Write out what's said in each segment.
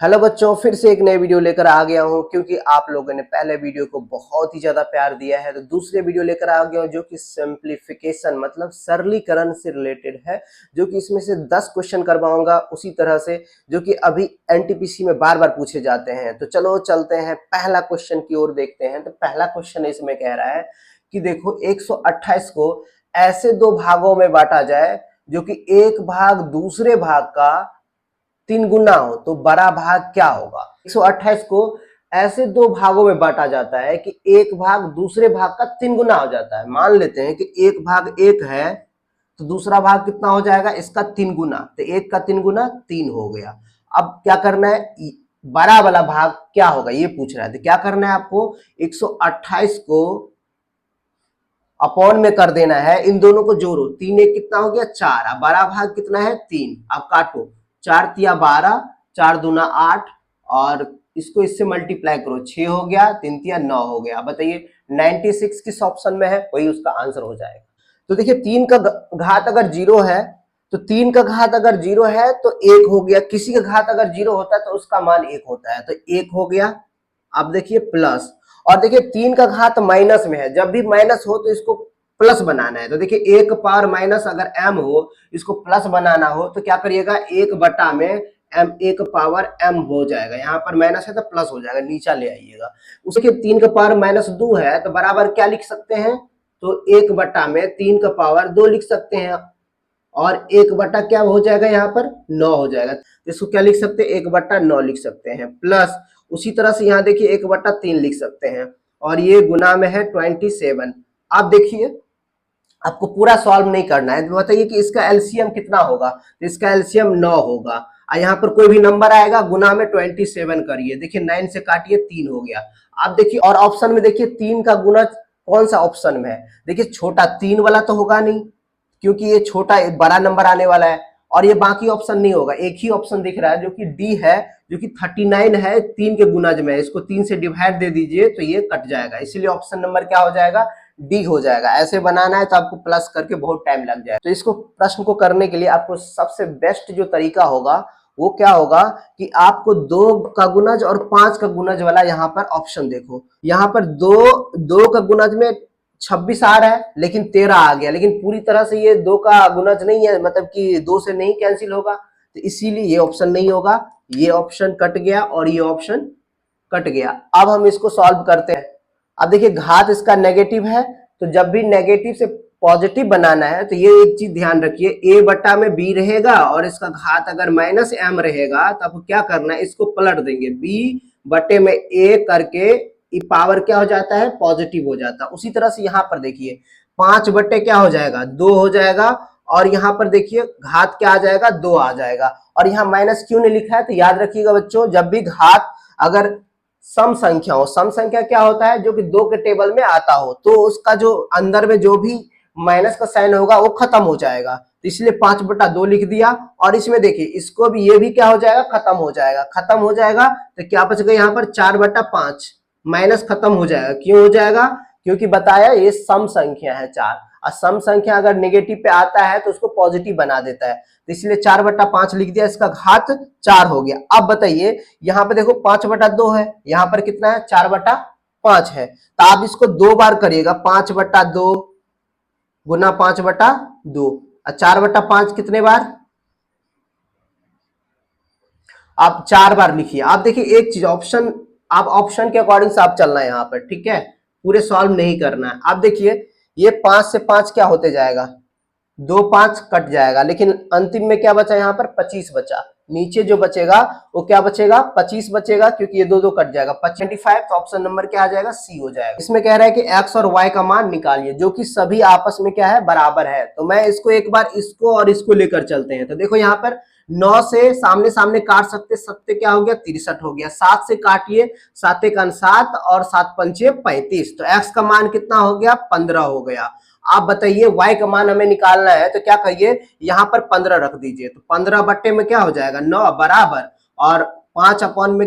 Hello बच्चों, फिर से एक नई वीडियो लेकर आ गया हूं क्योंकि आप लोगों ने पहले वीडियो को बहुत ही ज्यादा प्यार दिया है। तो दूसरे वीडियो लेकर आ गया हूं जो कि सिंप्लीफिकेशन मतलब सरलीकरण से रिलेटेड है, जो कि इसमें से 10 क्वेश्चन करवाऊंगा उसी तरह से जो कि अभी एनटीपीसी में बार बार पूछे जाते हैं। तो चलो चलते हैं, पहला क्वेश्चन की ओर देखते हैं। तो पहला क्वेश्चन इसमें कह रहा है कि देखो 128 को ऐसे दो भागों में बांटा जाए जो कि एक भाग दूसरे भाग का 3 गुना हो तो बड़ा भाग क्या होगा। 128 को ऐसे दो भागों में बांटा जाता है कि एक भाग दूसरे भाग का 3 गुना हो जाता है। मान लेते हैं कि एक भाग 1 है तो दूसरा भाग कितना हो जाएगा, इसका 3 गुना। तो 1 का 3 गुना 3 हो गया। अब क्या करना है, बड़ा वाला भाग क्या होगा ये पूछ रहा है। तो क्या करना है आपको, 128 को अपॉन में कर देना है, इन दोनों को जोड़ो। 3 एक कितना हो गया 4। अब बड़ा भाग कितना है 3। अब काटो, 4 तिया 12, 4 दूना 8 और इसको इससे मल्टीप्लाई करो, 6 हो गया, 3 तिया 9 हो गया। बताइए 96 किस ऑप्शन में है, वही उसका आंसर हो जाएगा। तो देखिए 3 का घात अगर 0 है तो 3 का घात अगर 0 है तो 1 हो गया। किसी का घात अगर 0 होता है तो उसका मान 1 होता है, तो 1 हो गया। अब देखिए प्लस, और देखिए 3 का घात माइनस में है, जब भी माइनस हो तो इसको प्लस बनाना है। तो देखिए 1 पावर माइनस अगर m हो, इसको प्लस बनाना हो तो क्या करिएगा, 1 बटा में m, 1 पावर m हो जाएगा। यहाँ पर माइनस है तो प्लस हो जाएगा, नीचा ले आइएगा। उसके 3 का पावर माइनस 2 है तो बराबर क्या लिख सकते हैं, तो 1 बटा में 3 का पावर 2 लिख सकते हैं और 1 बटा क्या हो जाएगा, यहाँ पर 9 हो जाएगा। तो इसको क्या लिख सकते हैं, 1 बटा 9 लिख सकते हैं। प्लस उसी तरह से यहाँ देखिए 1 बटा 3 लिख सकते हैं और ये गुना में है 27। आप देखिए आपको पूरा सॉल्व नहीं करना है। तो बताइए कि इसका एलसीएम कितना होगा, तो इसका एलसीएम 9 होगा। और यहाँ पर कोई भी नंबर आएगा गुना में 27 करिए, देखिए 9 से काटिए 3 हो गया। आप देखिए और ऑप्शन में देखिए 3 का गुना कौन सा ऑप्शन में है, देखिए छोटा 3 वाला तो होगा नहीं क्योंकि ये छोटा बड़ा नंबर आने वाला है, और ये बाकी ऑप्शन नहीं होगा। एक ही ऑप्शन दिख रहा है जो कि डी है, जो कि 39 है, 3 के गुणज में है। इसको 3 से डिवाइड दे दीजिए तो ये कट जाएगा, इसीलिए ऑप्शन नंबर क्या हो जाएगा, डी हो जाएगा। ऐसे बनाना है तो आपको प्लस करके बहुत टाइम लग जाए। तो इसको प्रश्न को करने के लिए आपको सबसे बेस्ट जो तरीका होगा वो क्या होगा कि आपको 2 का गुणज और 5 का गुणज वाला यहाँ पर ऑप्शन देखो। यहाँ पर 2 का गुणज में 26 आ रहा है लेकिन 13 आ गया, लेकिन पूरी तरह से ये 2 का गुणज नहीं है, मतलब कि 2 से नहीं कैंसिल होगा, तो इसीलिए ये ऑप्शन नहीं होगा। ये ऑप्शन कट गया और ये ऑप्शन कट गया। अब हम इसको सॉल्व करते हैं। अब देखिए घात इसका नेगेटिव है, तो जब भी नेगेटिव से पॉजिटिव बनाना है तो ये एक चीज ध्यान रखिए, a बटा में b रहेगा और इसका घात अगर माइनस m रहेगा तो आपको क्या करना है, इसको पलट देंगे, b बटे में a करके ये पावर क्या हो जाता है, पॉजिटिव हो जाता है। उसी तरह से यहाँ पर देखिए 5 बटे क्या हो जाएगा, 2 हो जाएगा, और यहाँ पर देखिए घात क्या आ जाएगा, 2 आ जाएगा। और यहाँ माइनस क्यों नहीं लिखा है, तो याद रखिएगा बच्चों, जब भी घात अगर सम संख्या हो, सम संख्या क्या होता है, जो कि 2 के टेबल में आता हो, तो उसका जो अंदर में जो भी माइनस का साइन होगा वो खत्म हो जाएगा। तो इसलिए 5 बटा 2 लिख दिया। और इसमें देखिए इसको भी, ये भी क्या हो जाएगा, खत्म हो जाएगा। खत्म हो जाएगा तो क्या बच गया यहाँ पर 4 बटा 5, माइनस खत्म हो जाएगा। क्यों हो जाएगा, क्योंकि बताया ये सम संख्या है 4, और सम संख्या अगर नेगेटिव पे आता है तो उसको पॉजिटिव बना देता है। तो इसलिए 4 बटा 5 लिख दिया, इसका घात 4 हो गया। अब बताइए यहाँ पे देखो 5 बटा 2 है, यहाँ पर कितना है, 4 बटा 5 है। तो आप इसको 2 बार करिएगा, 5 बटा 2 गुना 5 बटा 2, और 4 बटा 5 कितने बार, आप 4 बार लिखिए। आप देखिए एक चीज, ऑप्शन, आप ऑप्शन के अकॉर्डिंग से आप चलना है यहाँ पर, ठीक है, पूरे सॉल्व नहीं करना है। आप देखिए ये 5 से 5 क्या होते जाएगा, 2 5 कट जाएगा, लेकिन अंतिम में क्या बचा, यहाँ पर 25 बचा। नीचे जो बचेगा वो क्या बचेगा, 25 बचेगा, क्योंकि ये 2 2 कट जाएगा, 25। तो ऑप्शन नंबर क्या आ जाएगा, सी हो जाएगा। इसमें कह रहा है कि x और y का मान निकालिए जो कि सभी आपस में क्या है, बराबर है। तो मैं इसको एक बार इसको और इसको लेकर चलते हैं। तो देखो यहाँ पर 9 से सामने सामने काट सकते, सत्ते क्या हो गया, 63 हो गया। 7 से काटिए, 7 एक 7 और 7 पंचे 35, तो x का मान कितना हो गया, 15 हो गया। आप बताइए y का मान हमें निकालना है, तो क्या करिए, यहाँ पर 15 रख दीजिए, तो 15 बट्टे में क्या हो जाएगा, 9 बराबर, और 5 अपॉन में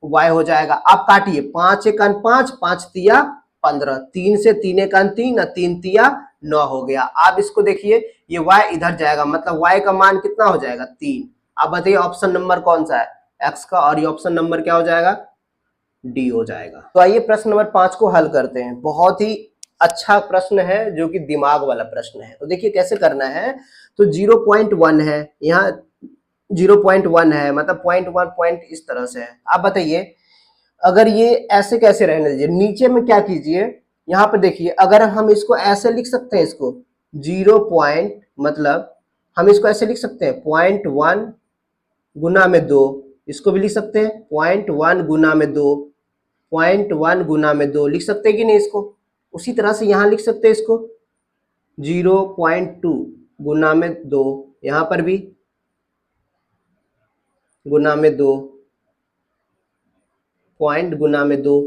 y हो जाएगा। आप काटिए, 5 एक 5, 5 तिया 15, 3 से 3 एक 3, 3 तिया 9 हो गया। आप इसको देखिए, ये y इधर जाएगा, मतलब y का मान कितना हो जाएगा, 3। आप बताइए ऑप्शन नंबर कौन सा है, x का, और ये ऑप्शन नंबर क्या हो जाएगा, डी हो जाएगा। तो आइए प्रश्न नंबर 5 को हल करते हैं। बहुत ही अच्छा प्रश्न है जो कि दिमाग वाला प्रश्न है। तो देखिए कैसे करना है। तो 0.1 है, यहाँ 0.1 है, मतलब 0.1 पॉइंट इस तरह से है। आप बताइए अगर ये ऐसे कैसे रहने दीजिए, नीचे में क्या कीजिए, यहाँ पे देखिए अगर हम इसको ऐसे लिख सकते हैं, इसको 0 पॉइंट मतलब हम इसको ऐसे लिख सकते हैं 0.1 गुना में 2, इसको भी लिख सकते हैं 0.1 गुना में 2, 0.1 गुना में 2 लिख सकते हैं कि नहीं इसको। उसी तरह से यहाँ लिख सकते हैं इसको 0.2 गुना में 2, यहाँ पर भी गुना में 2, पॉइंट गुना में 2।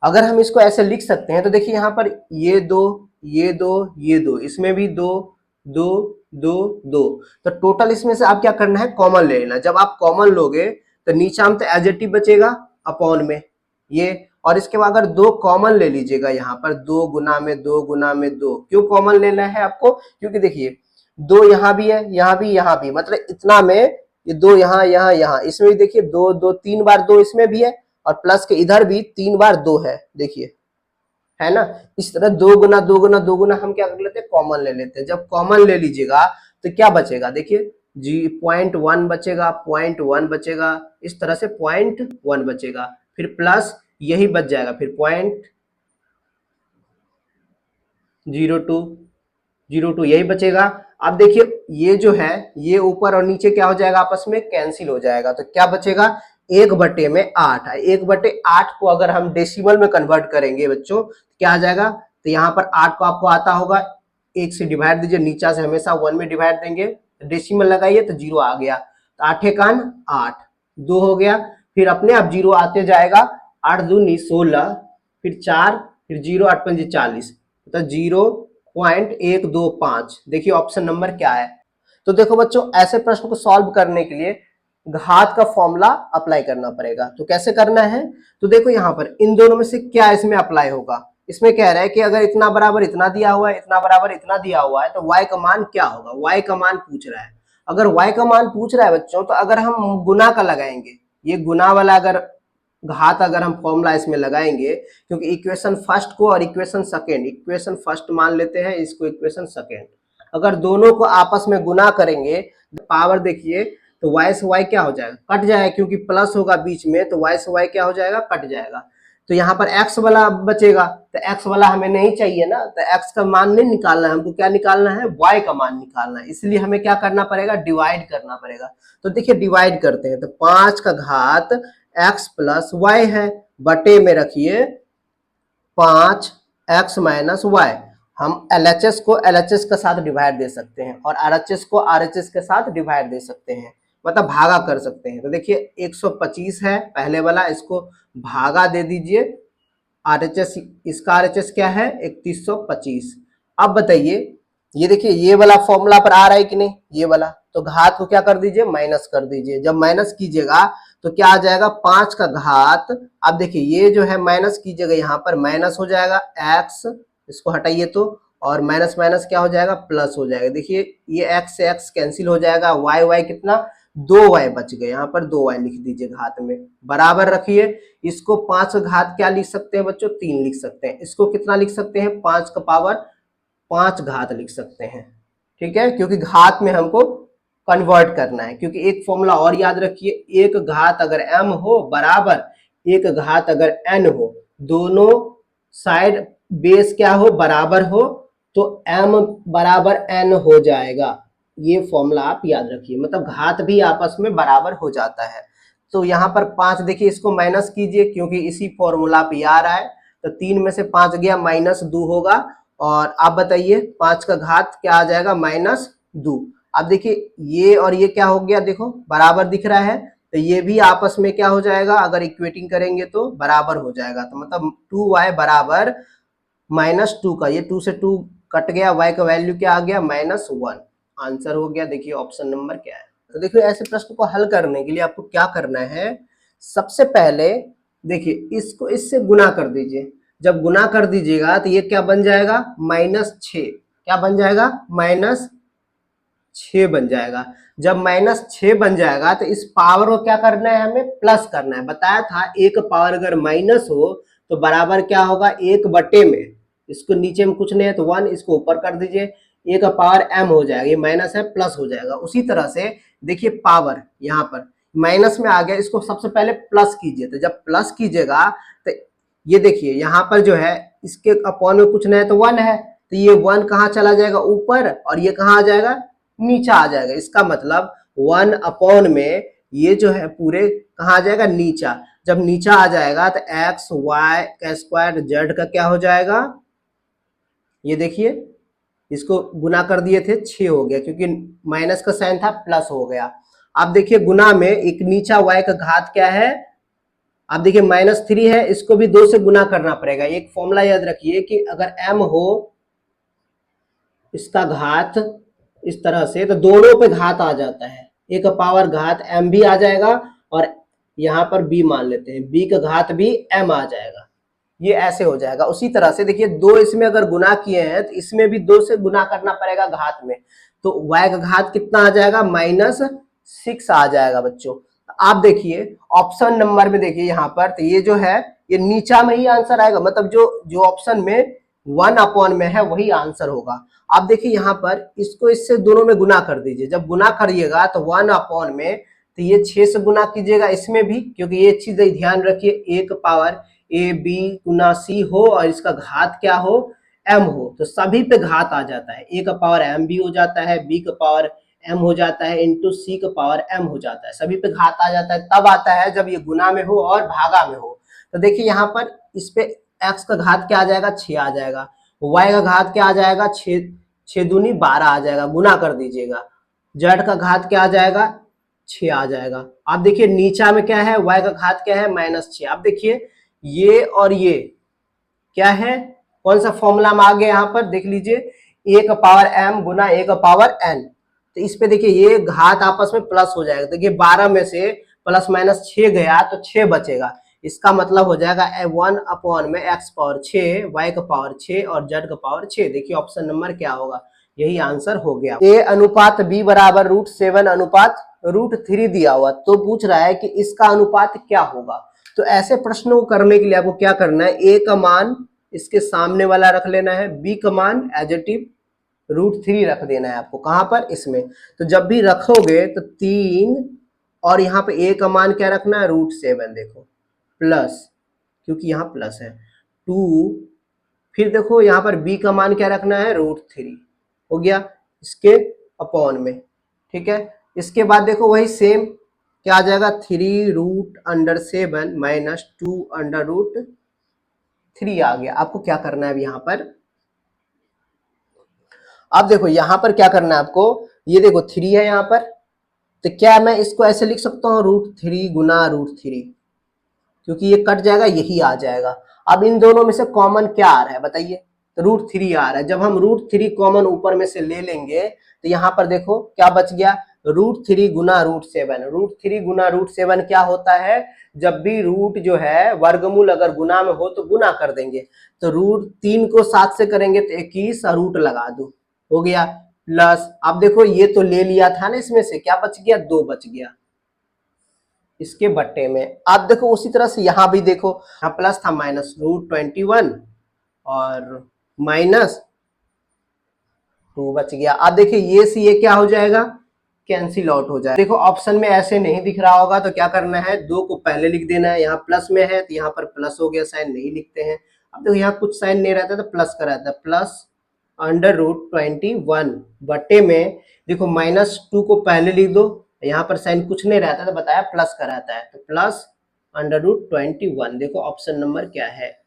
अगर हम इसको ऐसे लिख सकते हैं तो देखिए यहाँ पर ये 2, ये 2, ये 2, इसमें भी 2, 2, 2, 2। तो टोटल इसमें से आप क्या करना है, कॉमन ले लेना। जब आप कॉमन लोगे तो नीचे हम तो एडजेक्टिव बचेगा अपॉन में ये, और इसके बाद अगर 2 कॉमन ले लीजिएगा, यहाँ पर 2 गुना में 2 गुना में 2। क्यों कॉमन लेना है आपको, क्योंकि देखिए 2 यहाँ भी है, यहाँ भी, यहाँ भी, मतलब इतना में ये 2 यहाँ, यहाँ, यहाँ, इसमें भी देखिए 2, 2, 3 बार 2 इसमें भी है, और प्लस के इधर भी 3 बार 2 है, देखिए है ना। इस तरह 2 गुना 2 गुना 2 गुना हम क्या कर लेते हैं, कॉमन ले लेते हैं। जब कॉमन ले लीजिएगा तो क्या बचेगा, देखिए जी 0.1 बचेगा, 0.1 बचेगा, इस तरह से 0.1 बचेगा, फिर प्लस यही बच जाएगा, फिर 0.02 यही बचेगा। अब देखिए ये जो है ये ऊपर और नीचे क्या हो जाएगा, आपस में कैंसिल हो जाएगा। तो क्या बचेगा, 1/8। 1/8 को अगर हम डेसिमल में कन्वर्ट करेंगे बच्चों, क्या आ जाएगा, तो यहाँ पर 8 को आपको आता होगा, 1 से डिवाइड दीजिए, नीचा से हमेशा 1 में डिवाइड देंगे, डेसिमल लगाइए तो 0 आ गया। तो 8 एकान 8, 2 हो गया, फिर अपने आप 0 आते जाएगा, 8 दूनी 16, फिर 4, फिर 0, 8 पंजे 40, तो 0.125। देखिए ऑप्शन नंबर क्या है। तो देखो बच्चों ऐसे प्रश्न को सॉल्व करने के लिए घात का फॉर्मूला अप्लाई करना पड़ेगा। तो कैसे करना है, तो देखो यहाँ पर इन दोनों में से क्या इसमें अप्लाई होगा। इसमें कह रहा है कि अगर इतना बराबर इतना दिया हुआ है, इतना बराबर इतना दिया हुआ है, तो y का मान क्या होगा, y का मान पूछ रहा है। अगर y का मान पूछ रहा है बच्चों, तो अगर हम गुना का लगाएंगे, ये गुना वाला अगर घात अगर हम फॉर्मूला इसमें लगाएंगे, क्योंकि इक्वेशन फर्स्ट को और इक्वेशन सेकेंड, इक्वेशन फर्स्ट मान लेते हैं, इसको इक्वेशन सेकेंड, अगर दोनों को आपस में गुना करेंगे पावर देखिए, तो y से y क्या हो जाएगा, कट जाएगा, क्योंकि प्लस होगा बीच में, तो y से y क्या हो जाएगा, कट जाएगा। तो यहाँ पर x वाला बचेगा, तो x वाला हमें नहीं चाहिए ना, तो x का मान नहीं निकालना है हमको, क्या निकालना है, y का मान निकालना है। इसलिए हमें क्या करना पड़ेगा, डिवाइड करना पड़ेगा। तो देखिए डिवाइड करते हैं, तो 5 का घात x प्लस y है, बटे में रखिए 5x माइनस y। हम LHS को LHS के साथ डिवाइड दे सकते हैं, और RHS को RHS के साथ डिवाइड दे सकते हैं, मतलब भागा कर सकते हैं। तो देखिए 125 है पहले वाला, इसको भागा दे दीजिए, RHS, इसका RHS क्या है 3125। अब बताइए ये देखिए ये वाला फॉर्मूला पर आ रहा है कि नहीं, ये वाला, तो घात को क्या कर दीजिए, माइनस कर दीजिए। जब माइनस कीजिएगा तो क्या आ जाएगा, 5 का घात, अब देखिए ये जो है माइनस कीजिएगा, यहाँ पर माइनस हो जाएगा x, इसको हटाइए तो, और माइनस माइनस क्या हो जाएगा, प्लस हो जाएगा। देखिए ये x से x कैंसिल हो जाएगा, y कितना, 2y बच गए, यहाँ पर 2y लिख दीजिए घात में, बराबर रखिए। इसको 5 का घात क्या लिख सकते हैं बच्चों, 3 लिख सकते हैं। इसको कितना लिख सकते हैं, 5 का पावर 5 घात लिख सकते हैं, ठीक है, क्योंकि घात में हमको कन्वर्ट करना है। क्योंकि एक फॉर्मूला और याद रखिए, एक घात अगर m हो बराबर एक घात अगर n हो, दोनों साइड बेस क्या हो, बराबर हो, तो m बराबर n हो जाएगा। ये फॉर्मूला आप याद रखिए, मतलब घात भी आपस में बराबर हो जाता है। तो यहाँ पर 5 देखिए, इसको माइनस कीजिए, क्योंकि इसी फॉर्मूला पे आ रहा है, तो 3 में से 5 गया, -2 होगा। और आप बताइए 5 का घात क्या आ जाएगा, -2। अब देखिए ये और ये क्या हो गया, देखो बराबर दिख रहा है, तो ये भी आपस में क्या हो जाएगा, अगर इक्वेटिंग करेंगे तो बराबर हो जाएगा। तो मतलब 2y बराबर -2 का, ये 2 से 2 कट गया, y का वैल्यू क्या आ गया, -1। आंसर हो गया। देखिए ऑप्शन नंबर क्या है। तो देखिए ऐसे प्रश्न को हल करने के लिए आपको क्या करना है, सबसे पहले देखिए इसको इससे गुना कर दीजिए। जब गुना कर दीजिएगा तो ये क्या बन जाएगा, -6। क्या बन जाएगा, -6। 6 बन जाएगा। जब -6 बन जाएगा तो इस पावर को क्या करना है, हमें प्लस करना है। बताया था एक पावर अगर माइनस हो तो बराबर क्या होगा, 1 में, इसको नीचे में कुछ नहीं है तो 1, इसको ऊपर कर दीजिए, a का पावर m हो जाएगा, ये माइनस है प्लस हो जाएगा। उसी तरह से देखिए पावर यहाँ पर माइनस में आ गया, इसको सबसे पहले प्लस कीजिए। तो जब प्लस कीजिएगा तो ये देखिए यहाँ पर जो है इसके अपॉन में कुछ नहीं है तो 1 है, तो ये 1 कहाँ चला जाएगा, ऊपर, और ये कहाँ आ जाएगा, नीचा आ जाएगा। इसका मतलब 1 अपॉन में ये जो है पूरे कहाँ आ जाएगा, नीचा। जब नीचा आ जाएगा तो एक्स वाई का स्क्वायर जेड का क्या हो जाएगा, ये देखिए इसको गुना कर दिए थे 6 हो गया, क्योंकि माइनस का साइन था प्लस हो गया। अब देखिए गुना में एक नीचा y का घात क्या है, आप देखिए -3 है, इसको भी 2 से गुना करना पड़ेगा। एक फॉर्मूला याद रखिए कि अगर m हो इसका घात इस तरह से तो दोनों पे घात आ जाता है, एक पावर घात m भी आ जाएगा और यहाँ पर b मान लेते हैं, b का घात भी m आ जाएगा, ये ऐसे हो जाएगा। उसी तरह से देखिए 2 इसमें अगर गुना किए हैं तो इसमें भी 2 से गुना करना पड़ेगा घात में, तो y का घात कितना आ जाएगा, -6 आ जाएगा बच्चों। आप देखिए ऑप्शन नंबर में देखिए यहाँ पर, तो ये जो है ये नीचा में ही आंसर आएगा, मतलब जो ऑप्शन में 1 अपॉन में है वही आंसर होगा। आप देखिए यहाँ पर इसको इससे दोनों में गुना कर दीजिए, जब गुना करिएगा तो 1 अपॉन में, तो ये 6 से गुना कीजिएगा इसमें भी, क्योंकि ये चीज ध्यान रखिए एक पावर ए बी गुना सी हो और इसका घात क्या हो, m हो, तो सभी पे घात आ जाता है, a का पावर m भी हो जाता है, b का पावर m हो जाता है, इंटू c का पावर m हो जाता है, सभी पे घात आ जाता है। तब आता है जब ये गुना में हो और भागा में हो। तो देखिए यहाँ पर इस पे x का घात क्या आ जाएगा, 6 आ जाएगा, y का घात क्या आ जाएगा, 6 दूनी 12 आ जाएगा, गुना कर दीजिएगा। z का घात क्या आ जाएगा, 6 आ जाएगा। आप देखिए नीचा में क्या है, y का घात क्या है, -6। आप देखिए ये और ये क्या है, कौन सा फॉर्मूला में आ गया, यहाँ पर देख लीजिए, a का पावर m गुना a का पावर n। तो इस पे देखिए ये घात आपस में प्लस हो जाएगा, देखिए 12 में से प्लस माइनस 6 गया तो 6 बचेगा, इसका मतलब हो जाएगा 1 अपॉन में x पावर 6, y का पावर 6 और z का पावर 6। देखिए ऑप्शन नंबर क्या होगा, यही आंसर हो गया। a अनुपात b बराबर √7 अनुपात √3 दिया हुआ, तो पूछ रहा है कि इसका अनुपात क्या होगा। तो ऐसे प्रश्नों को करने के लिए आपको क्या करना है, a का मान इसके सामने वाला रख लेना है, b का मान एज इट इज √3 रख देना है आपको, कहां पर, इसमें। तो जब भी रखोगे तो 3 और यहाँ पे a का मान क्या रखना है, √7, देखो प्लस, क्योंकि यहाँ प्लस है 2, फिर देखो यहाँ पर b का मान क्या रखना है, √3 हो गया इसके अपॉन में, ठीक है। इसके बाद देखो वही सेम क्या आ जाएगा, 3√7 माइनस 2√3 आ गया। आपको क्या करना है अब यहाँ पर, अब देखो यहाँ पर क्या करना है आपको, ये देखो 3 है यहाँ पर, तो क्या मैं इसको ऐसे लिख सकता हूँ, √3 गुना √3, क्योंकि ये कट जाएगा यही आ जाएगा। अब इन दोनों में से कॉमन क्या आ रहा है बताइए, तो √3 आ रहा है। जब हम √3 कॉमन ऊपर में से ले लेंगे तो यहाँ पर देखो क्या बच गया, √3 गुना √7। √3 गुना √7 क्या होता है, जब भी रूट जो है वर्गमूल अगर गुना में हो तो गुना कर देंगे, तो √3 को 7 से करेंगे तो 21 और रूट लगा दो, हो गया प्लस। अब देखो ये तो ले लिया था ना, इसमें से क्या बच गया, 2 बच गया इसके बट्टे में। आप देखो उसी तरह से यहाँ भी देखो, यहाँ प्लस था -√21 और -2 बच गया। अब देखिए ये से ये क्या हो जाएगा, कैंसिल आउट हो जाए। देखो ऑप्शन में ऐसे नहीं दिख रहा होगा तो क्या करना है, 2 को पहले लिख देना है, यहाँ प्लस में है तो यहाँ पर प्लस हो गया, साइन नहीं लिखते हैं। अब देखो यहाँ कुछ साइन नहीं रहता तो प्लस का रहता है, प्लस √21 बटे में, देखो -2 को पहले लिख दो, यहाँ पर साइन कुछ नहीं रहता तो बताया प्लस का रहता है, तो प्लस √21। देखो ऑप्शन नंबर क्या है,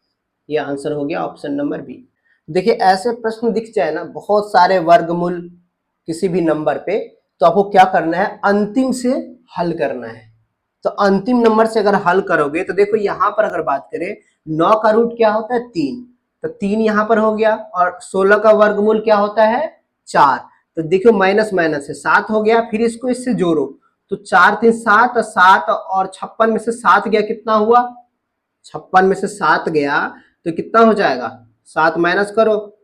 ये आंसर हो गया ऑप्शन नंबर बी। देखिए ऐसे प्रश्न दिख जाए ना, बहुत सारे वर्गमूल किसी भी नंबर पे, तो आपको क्या करना है, अंतिम से हल करना है। तो अंतिम नंबर से अगर हल करोगे तो देखो यहाँ पर अगर बात करें 9 का रूट क्या होता है, 3, तो 3 यहाँ पर हो गया, और 16 का वर्गमूल क्या होता है, 4, तो देखो माइनस माइनस से 7 हो गया, फिर इसको इससे जोड़ो तो 4 3 7, 7 और 56 में से 7 गया, कितना हुआ, 56 में से 7 गया तो कितना हो जाएगा, 7 माइनस करो,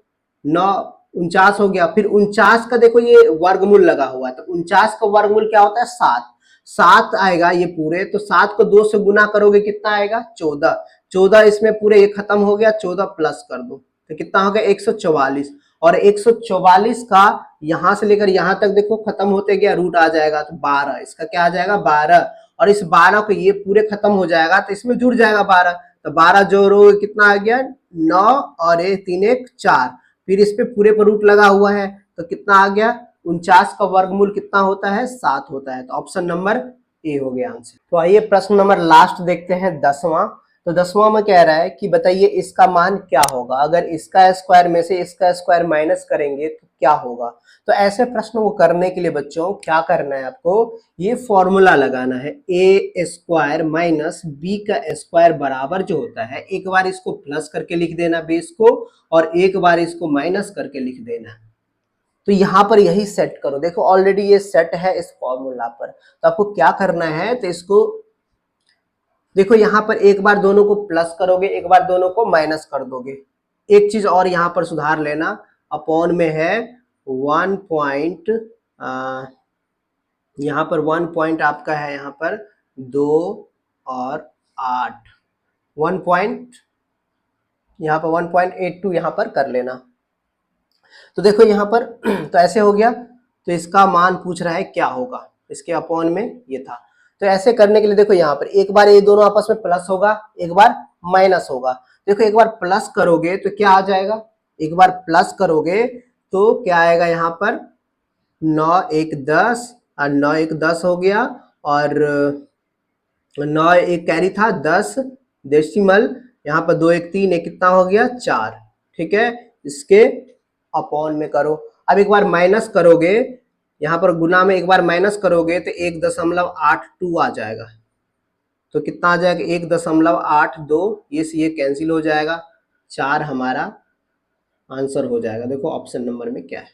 9 49 हो गया। फिर 49 का देखो ये वर्गमूल लगा हुआ है, तो 49 का वर्गमूल क्या होता है 7। 7 आएगा ये पूरे, तो 7 को 2 से गुना करोगे कितना आएगा 14। 14 इसमें पूरे ये खत्म हो गया, 14 प्लस कर दो तो कितना हो गया 144। और 144 का यहां से लेकर यहां तक देखो खत्म होते गया रूट आ जाएगा, तो 12 इसका क्या आ जाएगा 12। और इस 12 को ये पूरे खत्म हो जाएगा तो इसमें जुड़ जाएगा 12, तो 12 जोड़ोगे कितना आ गया 9 और 3 1 4। फिर इस पे पूरे पर रूट लगा हुआ है तो कितना आ गया 49 का वर्गमूल कितना होता है 7 होता है, तो ऑप्शन नंबर ए हो गया आंसर। तो आइए प्रश्न नंबर लास्ट देखते हैं 10वां। तो 10वां में कह रहा है कि बताइए इसका मान क्या होगा, अगर इसका स्क्वायर में से इसका स्क्वायर माइनस करेंगे तो क्या होगा। तो ऐसे प्रश्न को करने के लिए बच्चों क्या करना है आपको, ये फॉर्मूला लगाना है ए स्क्वायर माइनस बी का स्क्वायर बराबर जो होता है, एक बार इसको प्लस करके लिख देना बेस को और एक बार इसको माइनस करके लिख देना। तो यहां पर यही सेट करो, देखो ऑलरेडी ये सेट है इस फॉर्मूला पर। तो आपको क्या करना है, तो इसको देखो यहां पर एक बार दोनों को प्लस करोगे, एक बार दोनों को माइनस कर दोगे। एक चीज और यहां पर सुधार लेना, अपॉन में है 1 पॉइंट, यहां पर 1 पॉइंट आपका है यहां पर 2 और 8, 1 पॉइंट यहां पर 1.82 यहां पर कर लेना। तो देखो यहां पर तो ऐसे हो गया, तो इसका मान पूछ रहा है क्या होगा, इसके अपॉन में ये था। तो ऐसे करने के लिए देखो यहाँ पर एक बार ये दोनों आपस में प्लस होगा, एक बार माइनस होगा। देखो एक बार प्लस करोगे तो क्या आ जाएगा, एक बार प्लस करोगे तो क्या आएगा यहाँ पर 9 1 10 और 9 1 10 हो गया, और 9 एक कैरी था 10 डेसिमल, यहाँ पर 2 1 3 एक कितना हो गया 4। ठीक है, इसके अपॉन में करो। अब एक बार माइनस करोगे, यहाँ पर गुना में एक बार माइनस करोगे तो 1.82 आ जाएगा। तो कितना आ जाएगा 1.82, ये से ये कैंसिल हो जाएगा, 4 हमारा आंसर हो जाएगा। देखो ऑप्शन नंबर में क्या है।